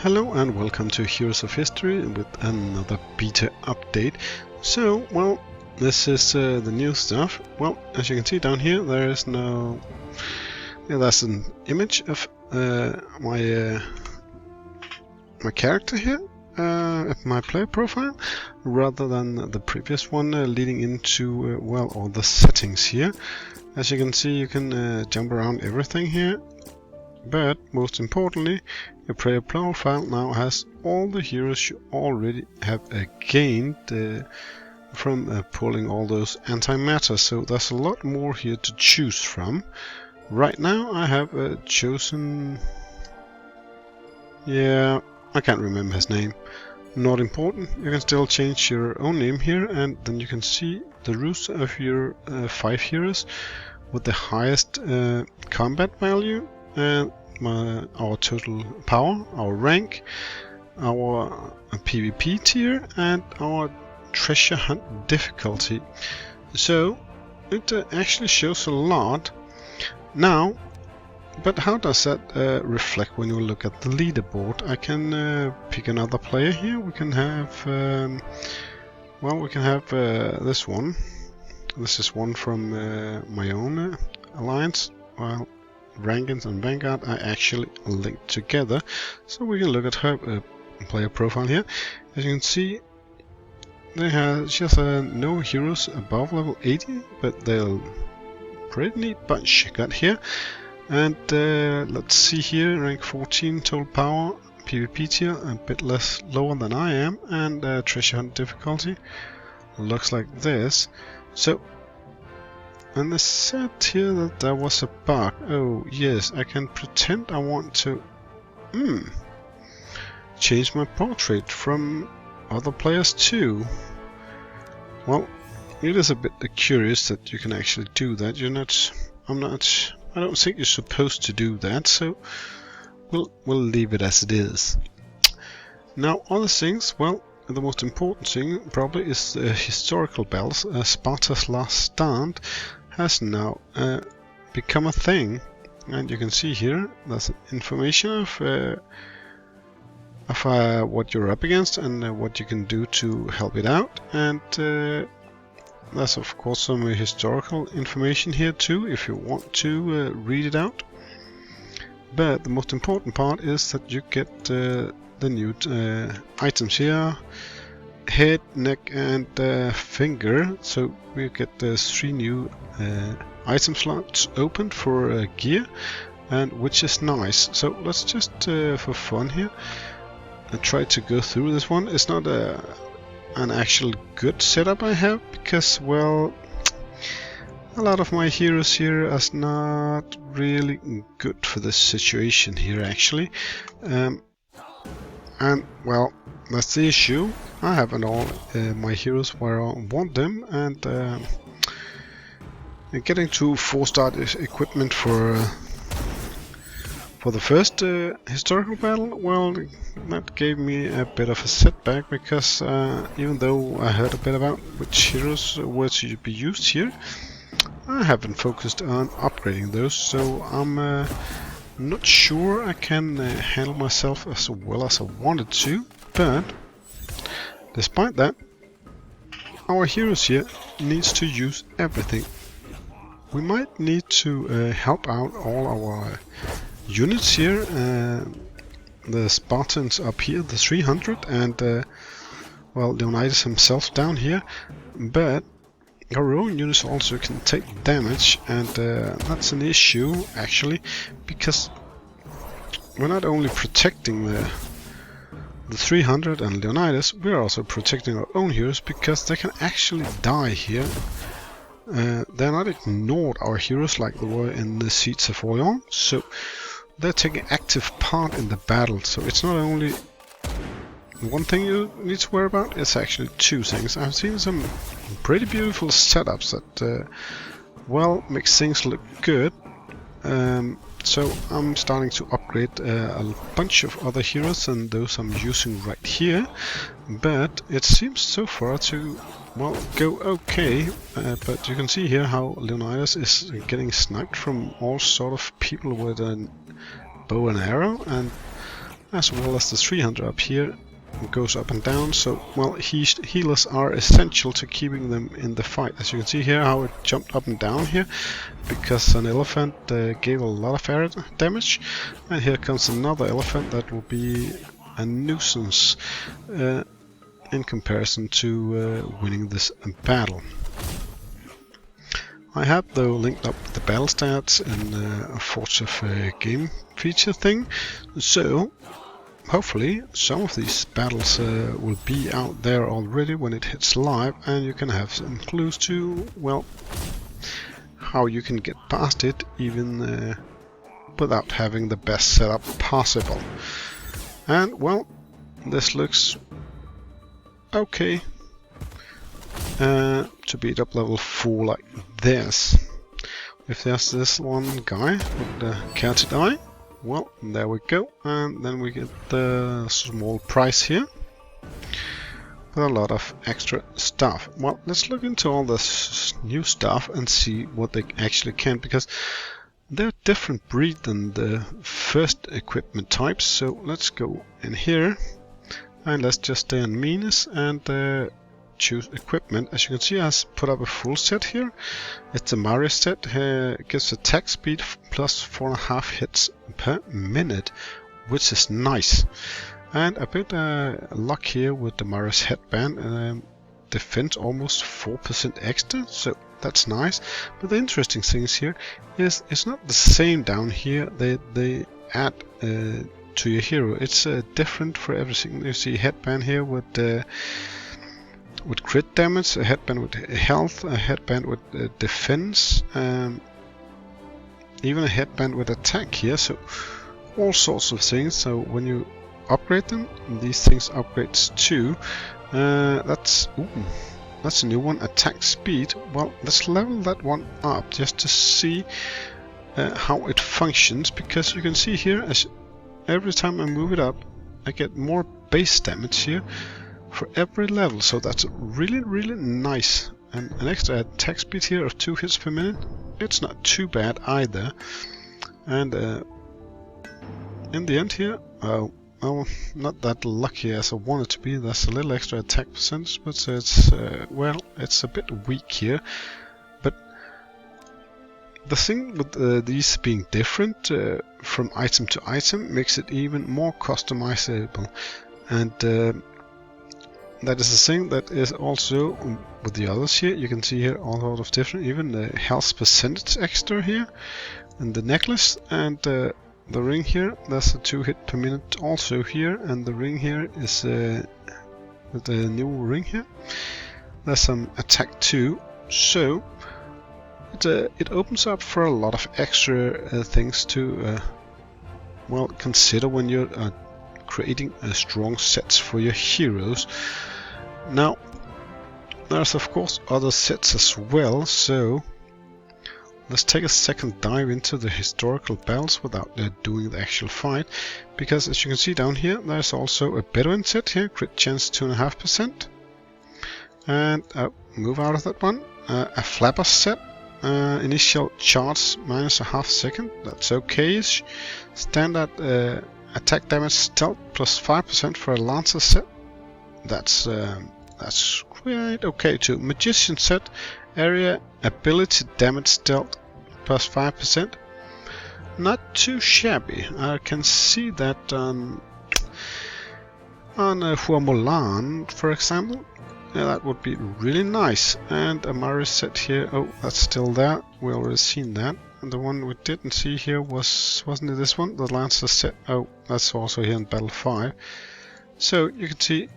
Hello and welcome to Heroes of History with another beta update. So, well, this is the new stuff. Well, as you can see down here, there is no... Yeah, that's an image of my character here, my player profile, rather than the previous one leading into, well, all the settings here. As you can see, you can jump around everything here. But most importantly, your player profile now has all the heroes you already have gained from pulling all those antimatter. So there's a lot more here to choose from. Right now I have chosen... Yeah, I can't remember his name. Not important. You can still change your own name here, and then you can see the rows of your 5 heroes with the highest combat value. And our total power, our rank, our PvP tier, and our treasure hunt difficulty. So it actually shows a lot. Now, but how does that reflect when you look at the leaderboard? I can pick another player here. We can have, well, we can have this one. This is one from my own alliance. Well, Rankins and Vanguard are actually linked together, so we can look at her player profile here. As you can see, she has no heroes above level 80, but they're pretty neat bunch she got here. And let's see here, rank 14 total power, PvP tier a bit less lower than I am, and treasure hunt difficulty looks like this. So. And they said here that there was a bug. Oh yes, I can pretend I want to change my portrait from other players too. Well, it is a bit curious that you can actually do that. I don't think you're supposed to do that, so we'll leave it as it is. Now other things, well, the most important thing probably is the historical battles. Spartas' last stand has now become a thing, and you can see here there's information of what you're up against and what you can do to help it out, and there's of course some historical information here too if you want to read it out. But the most important part is that you get the new items here: head, neck, and finger. So we get 3 new item slots opened for gear, and which is nice. So let's just for fun here try to go through this one. It's not an actual good setup I have, because, well, a lot of my heroes here are not really good for this situation here actually, and well, that's the issue. I haven't all my heroes where I want them, and getting to 4-star equipment for the first historical battle, well, that gave me a bit of a setback, because even though I heard a bit about which heroes were to be used here, I haven't focused on upgrading those, so I'm not sure I can handle myself as well as I wanted to. But despite that, our heroes here needs to use everything. We might need to help out all our units here, the Spartans up here, the 300, and well, Leonidas himself down here, but our own units also can take damage, and that's an issue actually, because we're not only protecting the 300 and Leonidas, we are also protecting our own heroes, because they can actually die here. They're not ignored, our heroes, like they were in the Siege of Orleans, so they're taking active part in the battle. So it's not only one thing you need to worry about, it's actually 2 things. I've seen some pretty beautiful setups that well, makes things look good. So I'm starting to upgrade a bunch of other heroes than those I'm using right here, but it seems so far to, well, go okay. But you can see here how Leonidas is getting sniped from all sort of people with a bow and arrow, and as well as the 300 up here. It goes up and down, so well, healers are essential to keeping them in the fight. As you can see here, how it jumped up and down here, because an elephant gave a lot of area damage, and here comes another elephant that will be a nuisance in comparison to winning this battle. I have though linked up the battle stats in a Forge of Game feature thing, so hopefully some of these battles will be out there already when it hits live, and you can have some clues to, well, how you can get past it even without having the best setup possible. And well, this looks okay to beat up level 4 like this. If there's this one guy with the catted eye, well, there we go, and then we get the small prize here with a lot of extra stuff. Well, let's look into all this new stuff and see what they actually can, because they're a different breed than the first equipment types. So let's go in here and let's just stay on meanness and choose equipment. As you can see, I put up a full set here. It's a Mario set. It gives attack speed plus 4.5 hits per minute, which is nice. And a bit luck here with the Mario's headband. Defense almost 4% extra, so that's nice. But the interesting things here is it's not the same down here. They add to your hero. It's different for everything. You see headband here with crit damage, a headband with health, a headband with defense, even a headband with attack here, so all sorts of things. So when you upgrade them, these things upgrades too. That's a new one, attack speed. Well, let's level that one up just to see how it functions, because you can see here, as every time I move it up, I get more base damage here for every level, so that's really nice. And an extra attack speed here of 2 hits per minute, it's not too bad either. And in the end here, well, not that lucky as I wanted to be. There's a little extra attack percentage, but it's well, it's a bit weak here. But the thing with these being different from item to item makes it even more customizable, and that is the thing that is also with the others here. You can see here all sort of different, even the health percentage extra here, and the necklace, and the ring here. There's a 2 hit per minute also here, and the ring here is with the new ring here. There's some attack too, so it opens up for a lot of extra things to well, consider when you're creating strong sets for your heroes. Now, there's of course other sets as well, so let's take a second dive into the historical battles without doing the actual fight, because as you can see down here, there's also a Bedouin set here, crit chance 2.5%, and move out of that one. A Flapper set, initial charge minus a half second, that's okay-ish. Standard attack damage stealth plus 5% for a Lancer set, that's quite okay too. Magician set, area ability damage stealth plus 5%, not too shabby. I can see that on Hua Mulan, for example. Yeah, that would be really nice. And a Mario set here, oh, that's still there, we already seen that. And the one we didn't see here wasn't it this one, the Lancer set? Oh, that's also here in Battle 5. So you can see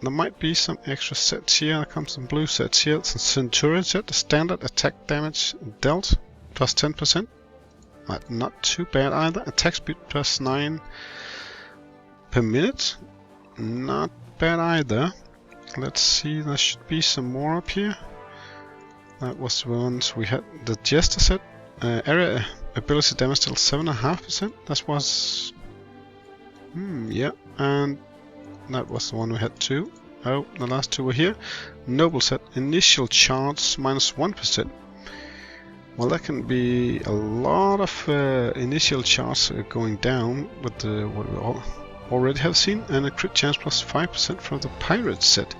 there might be some extra sets here. There comes some blue sets here. It's a Centurion set, the standard attack damage dealt plus 10%. Not too bad either. Attack speed plus 9 per minute. Not bad either. Let's see, there should be some more up here. That was the ones we had. The Jester set, area ability damage dealt 7.5%. That was yeah, and that was the one we had too. Oh, the last two were here. Noble set, initial charge minus 1%. Well, that can be a lot of initial charge going down with the already have seen, and a crit chance plus 5% from the pirate set.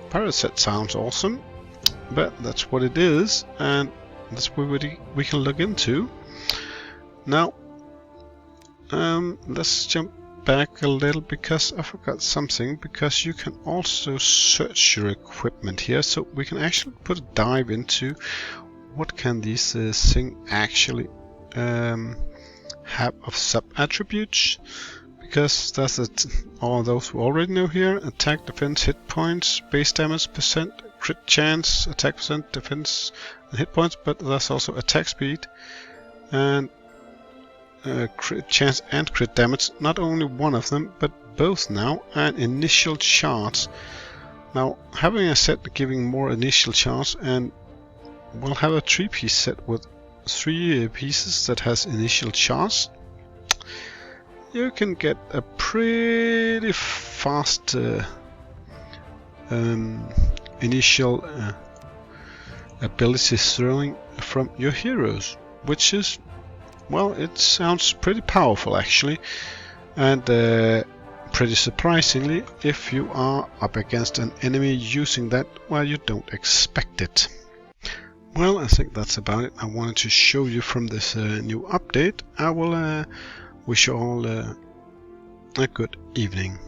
Pirate set sounds awesome, but that's what it is, and that's what we can look into. Now, let's jump back a little because I forgot something, because you can also search your equipment here, so we can actually put a dive into what can these things actually have of sub-attributes, because that's all those we already know here: attack, defense, hit points, base damage percent, crit chance, attack percent, defense and hit points, but that's also attack speed and crit chance and crit damage. Not only one of them, but both now, and initial charge. Now, having a set giving more initial charge, and we'll have a 3-piece set with 3 pieces that has initial charge, you can get a pretty fast initial ability throwing from your heroes, which is, well, it sounds pretty powerful actually, and pretty surprisingly if you are up against an enemy using that while you don't expect it. Well, I think that's about it I wanted to show you from this new update. I will wish you all a good evening.